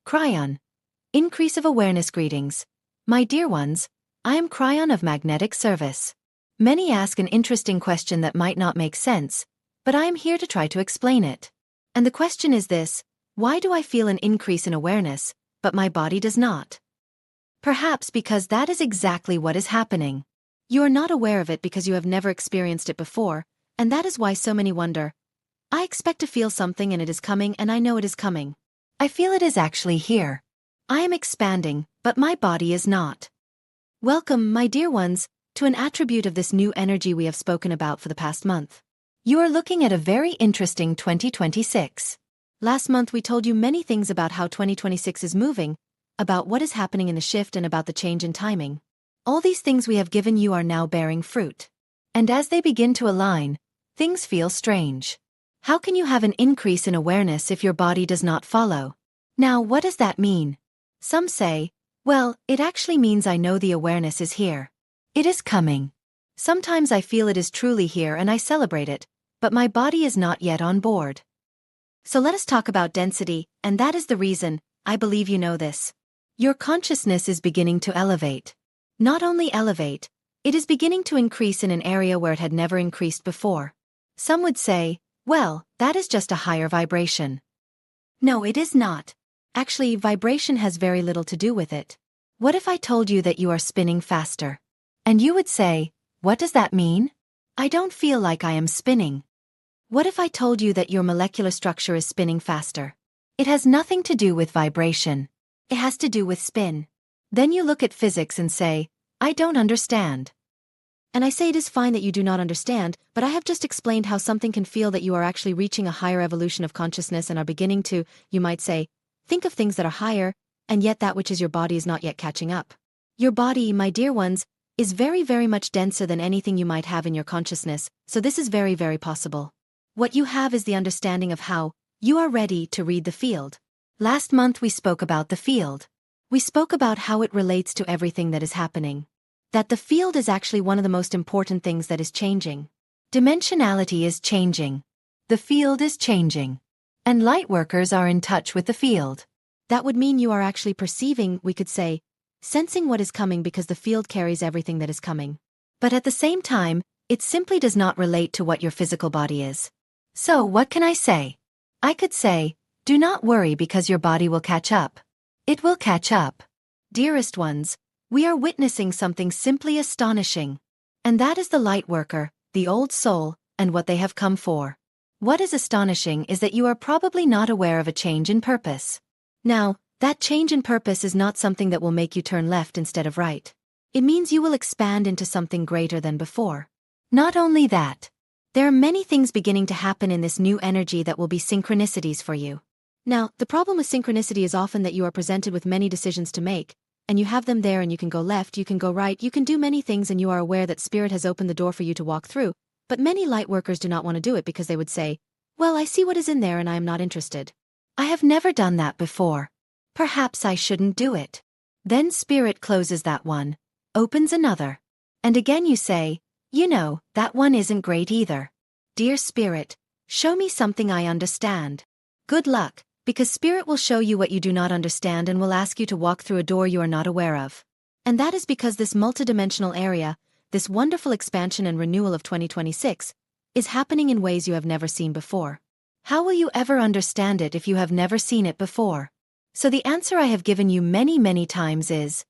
Kryon. Increase of awareness greetings. My dear ones, I am Kryon of Magnetic Service. Many ask an interesting question that might not make sense, but I am here to try to explain it. And the question is this: why do I feel an increase in awareness, but my body does not? Perhaps because that is exactly what is happening. You are not aware of it because you have never experienced it before, and that is why so many wonder, I expect to feel something and it is coming and I know it is coming. I feel it is actually here. I am expanding, but my body is not. Welcome, my dear ones, to an attribute of this new energy we have spoken about for the past month. You are looking at a very interesting 2026. Last month we told you many things about how 2026 is moving, about what is happening in the shift and about the change in timing. All these things we have given you are now bearing fruit. And as they begin to align, things feel strange. How can you have an increase in awareness if your body does not follow? Now, what does that mean? Some say, well, it actually means I know the awareness is here. It is coming. Sometimes I feel it is truly here and I celebrate it, but my body is not yet on board. So let us talk about density, and that is the reason, I believe you know this. Your consciousness is beginning to elevate. Not only elevate, it is beginning to increase in an area where it had never increased before. Some would say, well, that is just a higher vibration. No, it is not. Actually, vibration has very little to do with it. What if I told you that you are spinning faster? And you would say, what does that mean? I don't feel like I am spinning. What if I told you that your molecular structure is spinning faster? It has nothing to do with vibration. It has to do with spin. Then you look at physics and say, I don't understand. And I say it is fine that you do not understand, but I have just explained how something can feel that you are actually reaching a higher evolution of consciousness and are beginning to, you might say, think of things that are higher, and yet that which is your body is not yet catching up. Your body, my dear ones, is very, very much denser than anything you might have in your consciousness, so this is very, very possible. What you have is the understanding of how you are ready to read the field. Last month we spoke about the field. We spoke about how it relates to everything that is happening. That the field is actually one of the most important things that is changing. Dimensionality is changing. The field is changing. And lightworkers are in touch with the field. That would mean you are actually perceiving, we could say, sensing what is coming because the field carries everything that is coming. But at the same time, it simply does not relate to what your physical body is. So what can I say? I could say, do not worry because your body will catch up. It will catch up. Dearest ones, we are witnessing something simply astonishing. And that is the lightworker, the old soul, and what they have come for. What is astonishing is that you are probably not aware of a change in purpose. Now, that change in purpose is not something that will make you turn left instead of right. It means you will expand into something greater than before. Not only that, there are many things beginning to happen in this new energy that will be synchronicities for you. Now, the problem with synchronicity is often that you are presented with many decisions to make, and you have them there and you can go left, you can go right, you can do many things and you are aware that Spirit has opened the door for you to walk through, but many lightworkers do not want to do it because they would say, well, I see what is in there and I am not interested. I have never done that before. Perhaps I shouldn't do it. Then Spirit closes that one, opens another. And again you say, you know, that one isn't great either. Dear Spirit, show me something I understand. Good luck, because Spirit will show you what you do not understand and will ask you to walk through a door you are not aware of. And that is because this multidimensional area, this wonderful expansion and renewal of 2026, is happening in ways you have never seen before. How will you ever understand it if you have never seen it before? So the answer I have given you many, many times is,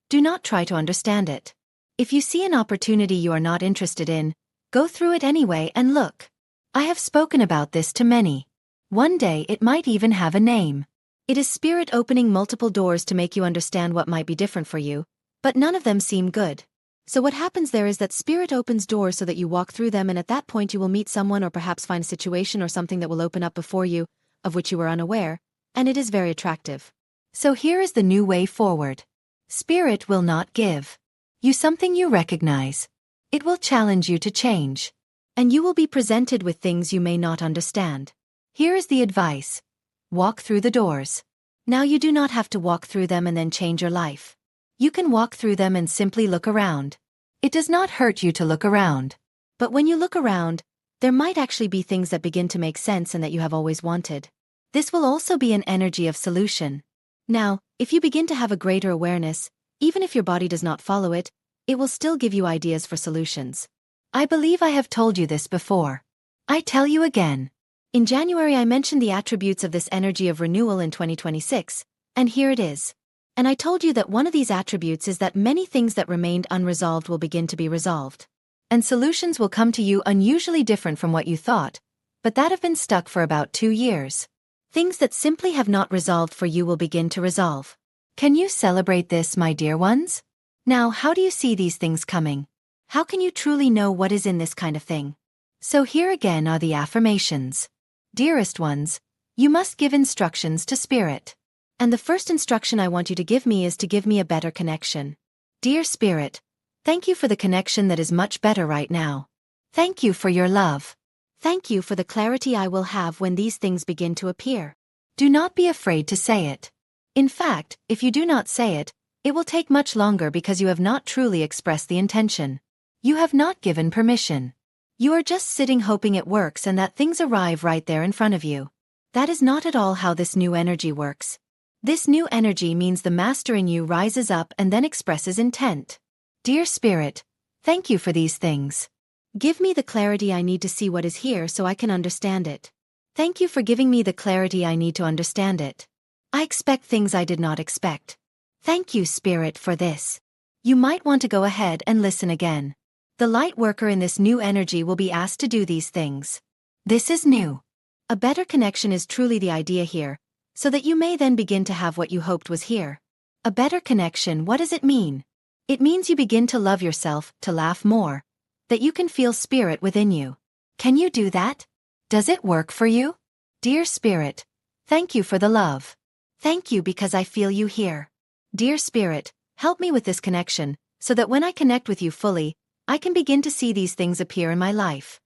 do not try to understand it. If you see an opportunity you are not interested in, go through it anyway and look. I have spoken about this to many. One day it might even have a name. It is Spirit opening multiple doors to make you understand what might be different for you, but none of them seem good. So what happens there is that Spirit opens doors so that you walk through them, and at that point you will meet someone or perhaps find a situation or something that will open up before you, of which you were unaware, and it is very attractive. So here is the new way forward. Spirit will not give you something you recognize. It will challenge you to change. And you will be presented with things you may not understand. Here is the advice. Walk through the doors. Now you do not have to walk through them and then change your life. You can walk through them and simply look around. It does not hurt you to look around. But when you look around, there might actually be things that begin to make sense and that you have always wanted. This will also be an energy of solution. Now, if you begin to have a greater awareness, even if your body does not follow it, it will still give you ideas for solutions. I believe I have told you this before. I tell you again. In January I mentioned the attributes of this energy of renewal in 2026, and here it is. And I told you that one of these attributes is that many things that remained unresolved will begin to be resolved. And solutions will come to you unusually different from what you thought, but that have been stuck for about 2 years. Things that simply have not resolved for you will begin to resolve. Can you celebrate this, my dear ones? Now, how do you see these things coming? How can you truly know what is in this kind of thing? So here again are the affirmations. Dearest ones, you must give instructions to Spirit. And the first instruction I want you to give me is to give me a better connection. Dear Spirit, thank you for the connection that is much better right now. Thank you for your love. Thank you for the clarity I will have when these things begin to appear. Do not be afraid to say it. In fact, if you do not say it, it will take much longer because you have not truly expressed the intention. You have not given permission. You are just sitting hoping it works and that things arrive right there in front of you. That is not at all how this new energy works. This new energy means the master in you rises up and then expresses intent. Dear Spirit, thank you for these things. Give me the clarity I need to see what is here so I can understand it. Thank you for giving me the clarity I need to understand it. I expect things I did not expect. Thank you, Spirit, for this. You might want to go ahead and listen again. The light worker in this new energy will be asked to do these things. This is new. A better connection is truly the idea here, so that you may then begin to have what you hoped was here. A better connection, what does it mean? It means you begin to love yourself, to laugh more, that you can feel Spirit within you. Can you do that? Does it work for you? Dear Spirit, thank you for the love. Thank you because I feel you here. Dear Spirit, help me with this connection, so that when I connect with you fully, I can begin to see these things appear in my life.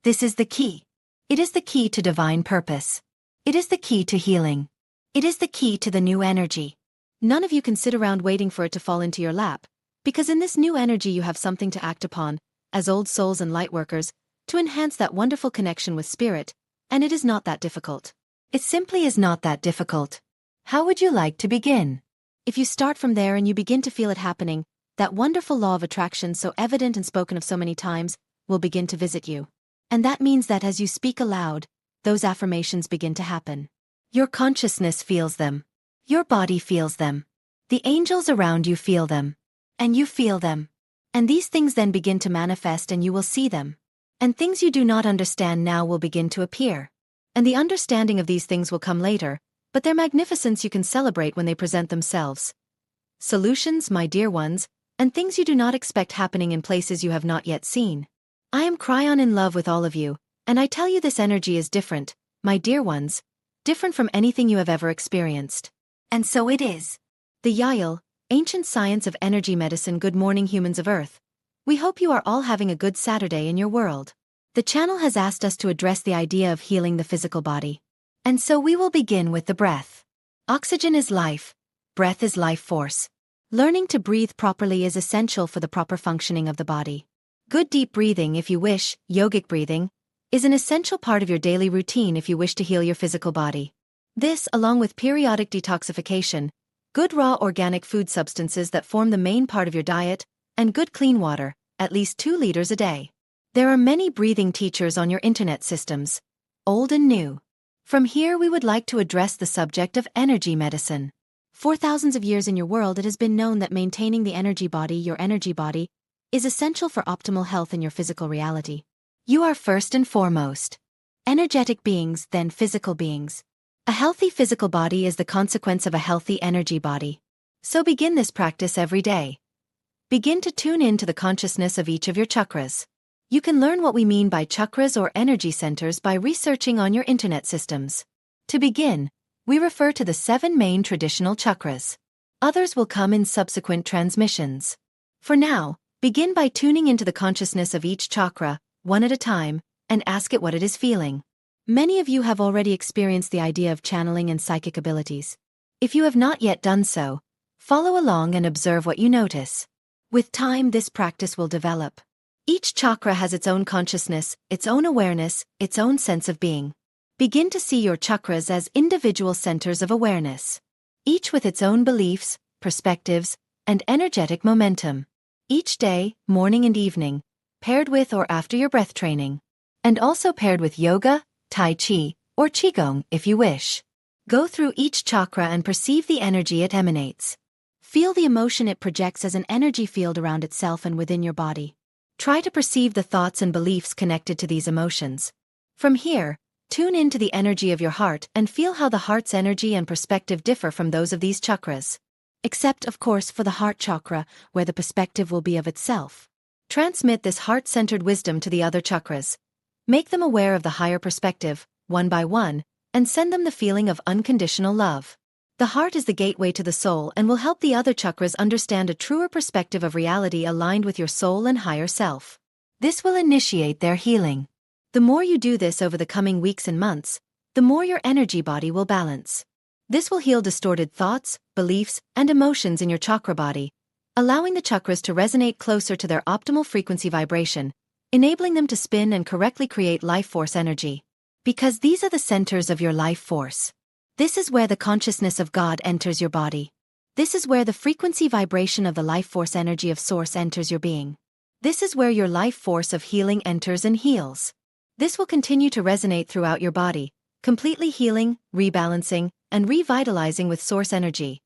This is the key. It is the key to divine purpose. It is the key to healing. It is the key to the new energy. None of you can sit around waiting for it to fall into your lap, because in this new energy you have something to act upon, as old souls and lightworkers, to enhance that wonderful connection with Spirit, and it is not that difficult. It simply is not that difficult. How would you like to begin? If you start from there and you begin to feel it happening, that wonderful law of attraction so evident and spoken of so many times, will begin to visit you. And that means that as you speak aloud, those affirmations begin to happen. Your consciousness feels them. Your body feels them. The angels around you feel them. And you feel them. And these things then begin to manifest and you will see them. And things you do not understand now will begin to appear. And the understanding of these things will come later, but their magnificence you can celebrate when they present themselves. Solutions, my dear ones, and things you do not expect happening in places you have not yet seen. I am Kryon in love with all of you, and I tell you this energy is different, my dear ones, different from anything you have ever experienced. And so it is. The Yahyel, ancient science of energy medicine. Good morning, humans of Earth. We hope you are all having a good Saturday in your world. The channel has asked us to address the idea of healing the physical body. And so we will begin with the breath. Oxygen is life. Breath is life force. Learning to breathe properly is essential for the proper functioning of the body. Good deep breathing, if you wish, yogic breathing, is an essential part of your daily routine if you wish to heal your physical body. This, along with periodic detoxification, good raw organic food substances that form the main part of your diet, and good clean water, at least 2 liters a day. There are many breathing teachers on your internet systems, old and new. From here we would like to address the subject of energy medicine. For thousands of years in your world it has been known that maintaining the energy body, your energy body, is essential for optimal health in your physical reality. You are first and foremost energetic beings, then physical beings. A healthy physical body is the consequence of a healthy energy body. So begin this practice every day. Begin to tune in to the consciousness of each of your chakras. You can learn what we mean by chakras or energy centers by researching on your internet systems. To begin, we refer to the 7 main traditional chakras. Others will come in subsequent transmissions. For now, begin by tuning into the consciousness of each chakra, one at a time, and ask it what it is feeling. Many of you have already experienced the idea of channeling and psychic abilities. If you have not yet done so, follow along and observe what you notice. With time, this practice will develop. Each chakra has its own consciousness, its own awareness, its own sense of being. Begin to see your chakras as individual centers of awareness. each with its own beliefs, perspectives, and energetic momentum. Each day, morning and evening, paired with or after your breath training. And also paired with yoga, tai chi, or qigong if you wish. Go through each chakra and perceive the energy it emanates. Feel the emotion it projects as an energy field around itself and within your body. Try to perceive the thoughts and beliefs connected to these emotions. From here, tune into the energy of your heart and feel how the heart's energy and perspective differ from those of these chakras. Except, of course, for the heart chakra, where the perspective will be of itself. Transmit this heart-centered wisdom to the other chakras. Make them aware of the higher perspective, one by one, and send them the feeling of unconditional love. The heart is the gateway to the soul and will help the other chakras understand a truer perspective of reality aligned with your soul and higher self. This will initiate their healing. The more you do this over the coming weeks and months, the more your energy body will balance. This will heal distorted thoughts, beliefs, and emotions in your chakra body, allowing the chakras to resonate closer to their optimal frequency vibration, enabling them to spin and correctly create life force energy. Because these are the centers of your life force. This is where the consciousness of God enters your body. This is where the frequency vibration of the life force energy of Source enters your being. This is where your life force of healing enters and heals. This will continue to resonate throughout your body, completely healing, rebalancing, and revitalizing with Source energy.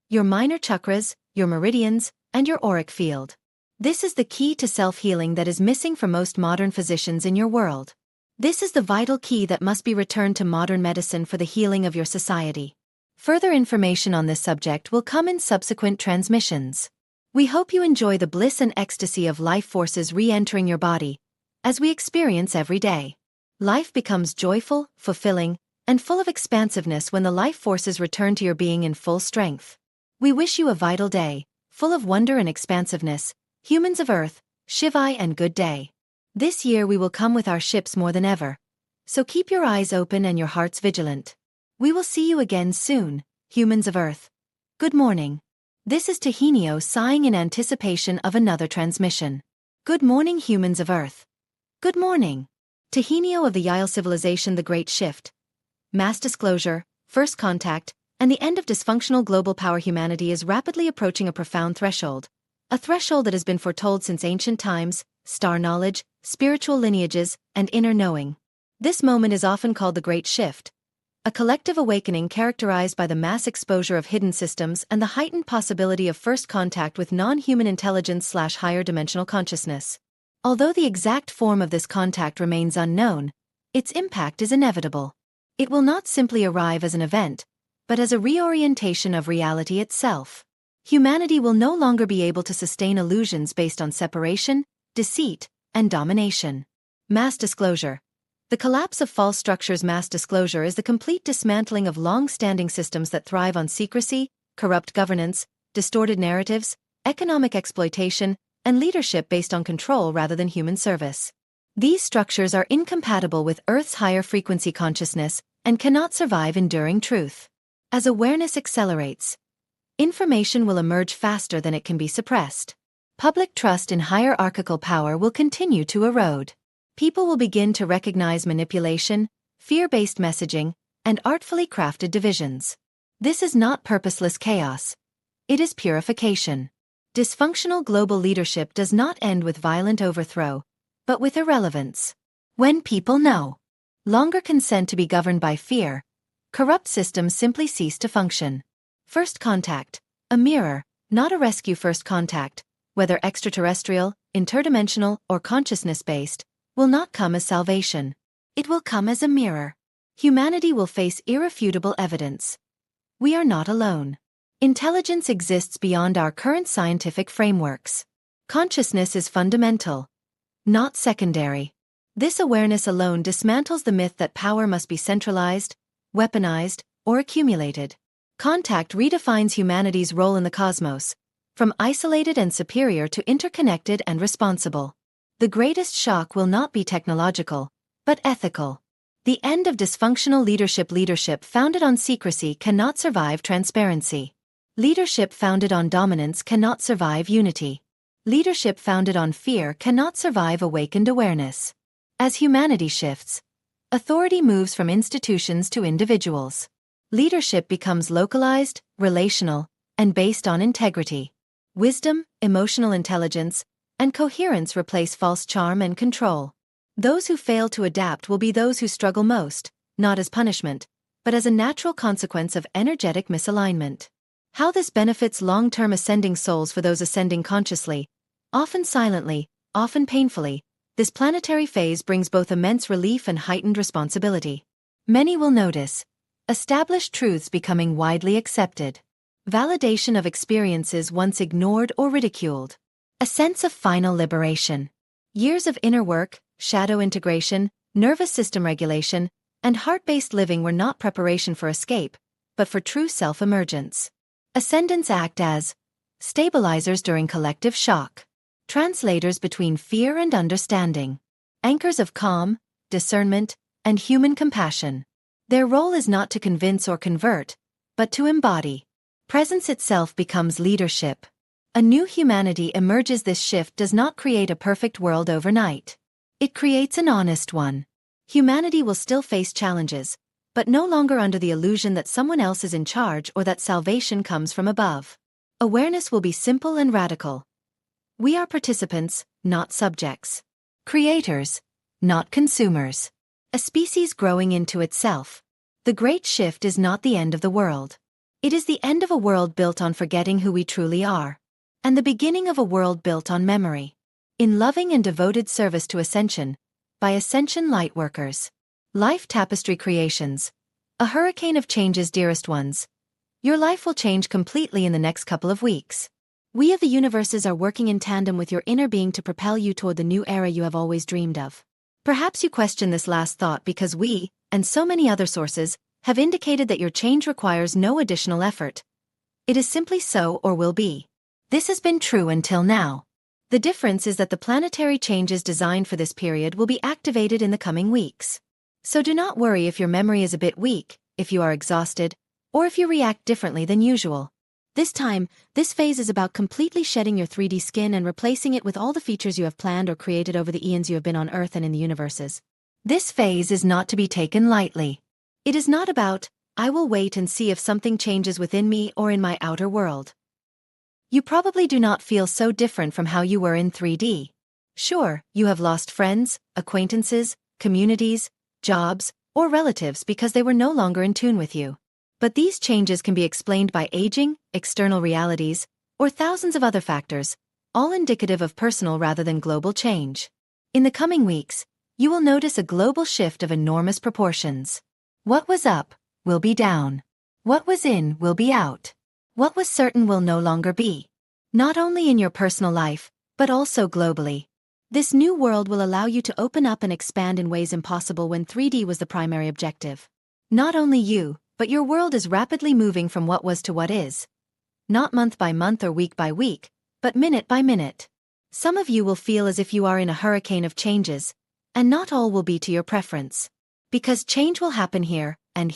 Your minor chakras, your meridians, and your auric field. This is the key to self-healing that is missing for most modern physicians in your world. This is the vital key that must be returned to modern medicine for the healing of your society. Further information on this subject will come in subsequent transmissions. We hope you enjoy the bliss and ecstasy of life forces re-entering your body, as we experience every day. Life becomes joyful, fulfilling, and full of expansiveness when the life forces return to your being in full strength. We wish you a vital day, full of wonder and expansiveness, humans of Earth, Shivai and good day. This year we will come with our ships more than ever, so keep your eyes open and your hearts vigilant. We will see you again soon, humans of Earth. Good morning. This is Tahinio sighing in anticipation of another transmission. Good morning, humans of Earth. Good morning. Tahinio of the Yahyel civilization. The Great Shift, mass disclosure, first contact, and the end of dysfunctional global power. Humanity is rapidly approaching a profound threshold. A threshold that has been foretold since ancient times, star knowledge, spiritual lineages, and inner knowing. This moment is often called the Great Shift, a collective awakening characterized by the mass exposure of hidden systems and the heightened possibility of first contact with non-human intelligence/higher dimensional consciousness. Although the exact form of this contact remains unknown, its impact is inevitable. It will not simply arrive as an event, but as a reorientation of reality itself. Humanity will no longer be able to sustain illusions based on separation, deceit, and domination. Mass disclosure. The collapse of false structures. Mass disclosure is the complete dismantling of long-standing systems that thrive on secrecy, corrupt governance, distorted narratives, economic exploitation, and leadership based on control rather than human service. These structures are incompatible with Earth's higher frequency consciousness and cannot survive enduring truth. As awareness accelerates, information will emerge faster than it can be suppressed. Public trust in hierarchical power will continue to erode. People will begin to recognize manipulation, fear-based messaging, and artfully crafted divisions. This is not purposeless chaos. It is purification. Dysfunctional global leadership does not end with violent overthrow, but with irrelevance. When people no longer consent to be governed by fear, corrupt systems simply cease to function. First contact, a mirror, not a rescue. First contact, whether extraterrestrial, interdimensional, or consciousness-based, will not come as salvation. It will come as a mirror. Humanity will face irrefutable evidence. We are not alone. Intelligence exists beyond our current scientific frameworks. Consciousness is fundamental, not secondary. This awareness alone dismantles the myth that power must be centralized, weaponized, or accumulated. Contact redefines humanity's role in the cosmos, from isolated and superior to interconnected and responsible. The greatest shock will not be technological, but ethical. The end of dysfunctional leadership. Leadership founded on secrecy cannot survive transparency. Leadership founded on dominance cannot survive unity. Leadership founded on fear cannot survive awakened awareness. As humanity shifts, authority moves from institutions to individuals. Leadership becomes localized, relational, and based on integrity. Wisdom, emotional intelligence, and coherence replace false charm and control. Those who fail to adapt will be those who struggle most, not as punishment, but as a natural consequence of energetic misalignment. How this benefits long-term ascending souls. For those ascending consciously, often silently, often painfully, this planetary phase brings both immense relief and heightened responsibility. Many will notice established truths becoming widely accepted, validation of experiences once ignored or ridiculed, a sense of final liberation. Years of inner work, shadow integration, nervous system regulation, and heart-based living were not preparation for escape, but for true self-emergence. Ascendants act as stabilizers during collective shock, translators between fear and understanding, anchors of calm, discernment, and human compassion. Their role is not to convince or convert, but to embody. Presence itself becomes leadership. A new humanity emerges. This shift does not create a perfect world overnight. It creates an honest one. Humanity will still face challenges, but no longer under the illusion that someone else is in charge or that salvation comes from above. Awareness will be simple and radical. We are participants, not subjects. Creators, not consumers. A species growing into itself. The great shift is not the end of the world. It is the end of a world built on forgetting who we truly are, and the beginning of a world built on memory. In loving and devoted service to Ascension, by Ascension LightWorkers. Life Tapestry Creations. A hurricane of changes. Dearest ones, your life will change completely in the next couple of weeks. We of the universes are working in tandem with your inner being to propel you toward the new era you have always dreamed of. Perhaps you question this last thought because we, and so many other sources, have indicated that your change requires no additional effort. It is simply so or will be. This has been true until now. The difference is that the planetary changes designed for this period will be activated in the coming weeks. So do not worry if your memory is a bit weak, if you are exhausted, or if you react differently than usual. This time, this phase is about completely shedding your 3D skin and replacing it with all the features you have planned or created over the eons you have been on Earth and in the universes. This phase is not to be taken lightly. It is not about, I will wait and see if something changes within me or in my outer world. You probably do not feel so different from how you were in 3D. Sure, you have lost friends, acquaintances, communities, jobs, or relatives because they were no longer in tune with you. But these changes can be explained by aging, external realities, or thousands of other factors, all indicative of personal rather than global change. In the coming weeks, you will notice a global shift of enormous proportions. What was up will be down. What was in will be out. What was certain will no longer be. Not only in your personal life, but also globally. This new world will allow you to open up and expand in ways impossible when 3D was the primary objective. Not only you, but your world is rapidly moving from what was to what is. Not month by month or week by week, but minute by minute. Some of you will feel as if you are in a hurricane of changes, and not all will be to your preference. Because change will happen here and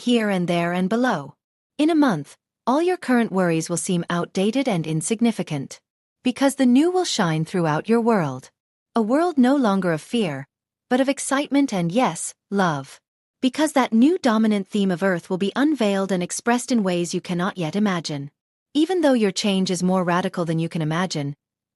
there and below. In a month, all your current worries will seem outdated and insignificant. Because the new will shine throughout your world. A world no longer of fear, but of excitement and yes, love. Because that new dominant theme of Earth will be unveiled and expressed in ways you cannot yet imagine. Even though your change is more radical than you can imagine,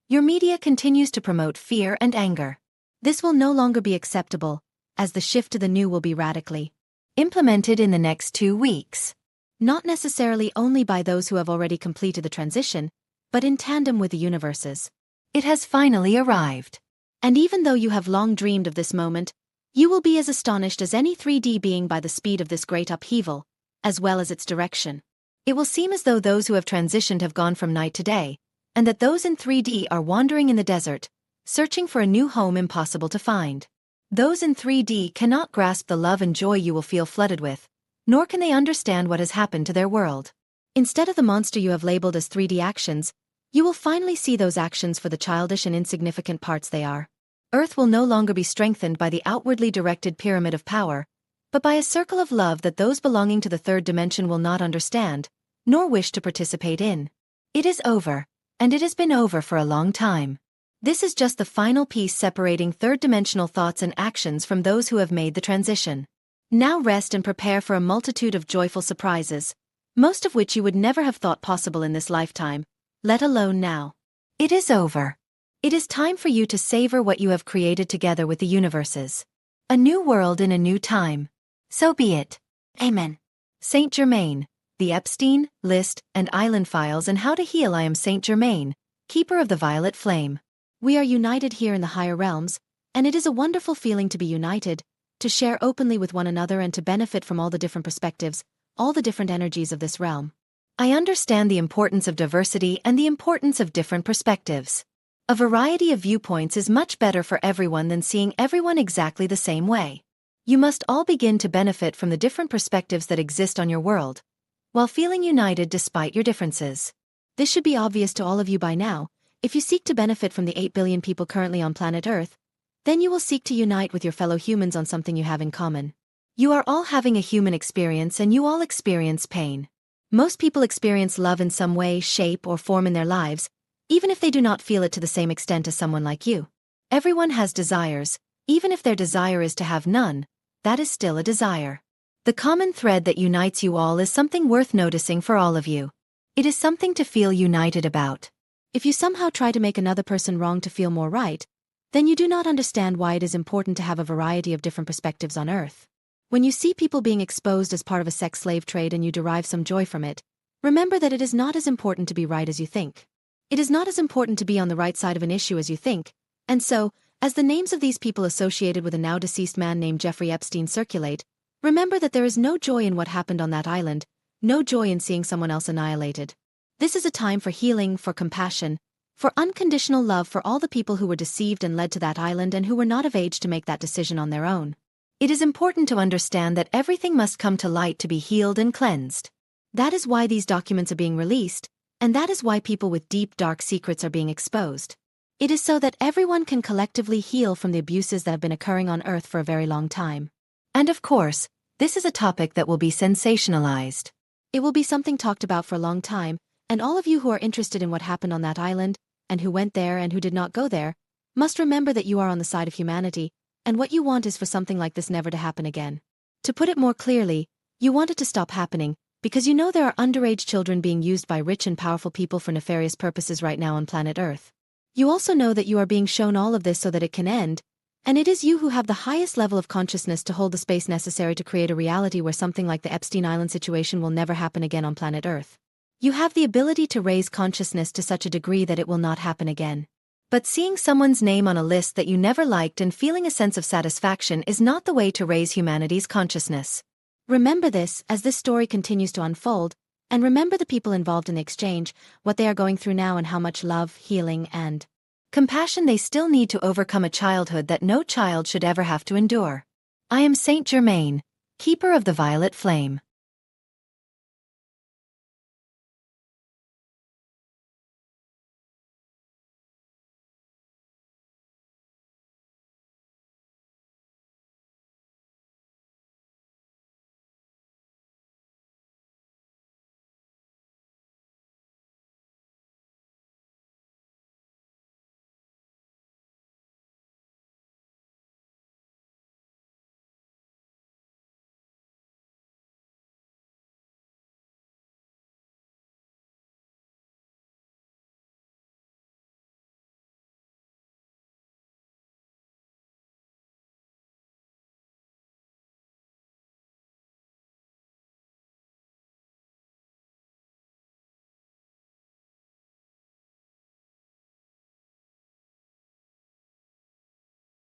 your media continues to promote fear and anger. This will no longer be acceptable, as the shift to the new will be radically implemented in the next 2 weeks. Not necessarily only by those who have already completed the transition, but in tandem with the universes. It has finally arrived. And even though you have long dreamed of this moment, you will be as astonished as any 3D being by the speed of this great upheaval, as well as its direction. It will seem as though those who have transitioned have gone from night to day, and that those in 3D are wandering in the desert, searching for a new home impossible to find. Those in 3D cannot grasp the love and joy you will feel flooded with, nor can they understand what has happened to their world. Instead of the monster you have labeled as 3D actions, you will finally see those actions for the childish and insignificant parts they are. Earth will no longer be strengthened by the outwardly directed pyramid of power, but by a circle of love that those belonging to the third dimension will not understand, nor wish to participate in. It is over, and it has been over for a long time. This is just the final piece separating third-dimensional thoughts and actions from those who have made the transition. Now rest and prepare for a multitude of joyful surprises, most of which you would never have thought possible in this lifetime, let alone now. It is over. It is time for you to savor what you have created together with the universes. A new world in a new time. So be it. Amen. Saint Germain, the Epstein, List, and Island Files and How to Heal. I am Saint Germain, keeper of the violet flame. We are united here in the higher realms, and it is a wonderful feeling to be united, to share openly with one another and to benefit from all the different perspectives, all the different energies of this realm. I understand the importance of diversity and the importance of different perspectives. A variety of viewpoints is much better for everyone than seeing everyone exactly the same way. You must all begin to benefit from the different perspectives that exist on your world, while feeling united despite your differences. This should be obvious to all of you by now. If you seek to benefit from the 8 billion people currently on planet Earth, then you will seek to unite with your fellow humans on something you have in common. You are all having a human experience and you all experience pain. Most people experience love in some way, shape, or form in their lives, even if they do not feel it to the same extent as someone like you. Everyone has desires, even if their desire is to have none, that is still a desire. The common thread that unites you all is something worth noticing for all of you. It is something to feel united about. If you somehow try to make another person wrong to feel more right, then you do not understand why it is important to have a variety of different perspectives on Earth. When you see people being exposed as part of a sex slave trade and you derive some joy from it, remember that it is not as important to be right as you think. It is not as important to be on the right side of an issue as you think, and so, as the names of these people associated with a now-deceased man named Jeffrey Epstein circulate, remember that there is no joy in what happened on that island, no joy in seeing someone else annihilated. This is a time for healing, for compassion, for unconditional love for all the people who were deceived and led to that island and who were not of age to make that decision on their own. It is important to understand that everything must come to light to be healed and cleansed. That is why these documents are being released, and that is why people with deep, dark secrets are being exposed. It is so that everyone can collectively heal from the abuses that have been occurring on Earth for a very long time. And of course, this is a topic that will be sensationalized. It will be something talked about for a long time, and all of you who are interested in what happened on that island, and who went there and who did not go there, must remember that you are on the side of humanity, and what you want is for something like this never to happen again. To put it more clearly, you want it to stop happening, because you know there are underage children being used by rich and powerful people for nefarious purposes right now on planet Earth. You also know that you are being shown all of this so that it can end, and it is you who have the highest level of consciousness to hold the space necessary to create a reality where something like the Epstein Island situation will never happen again on planet Earth. You have the ability to raise consciousness to such a degree that it will not happen again. But seeing someone's name on a list that you never liked and feeling a sense of satisfaction is not the way to raise humanity's consciousness. Remember this as this story continues to unfold, and remember the people involved in the exchange, what they are going through now and how much love, healing, and compassion they still need to overcome a childhood that no child should ever have to endure. I am Saint Germain, keeper of the violet flame.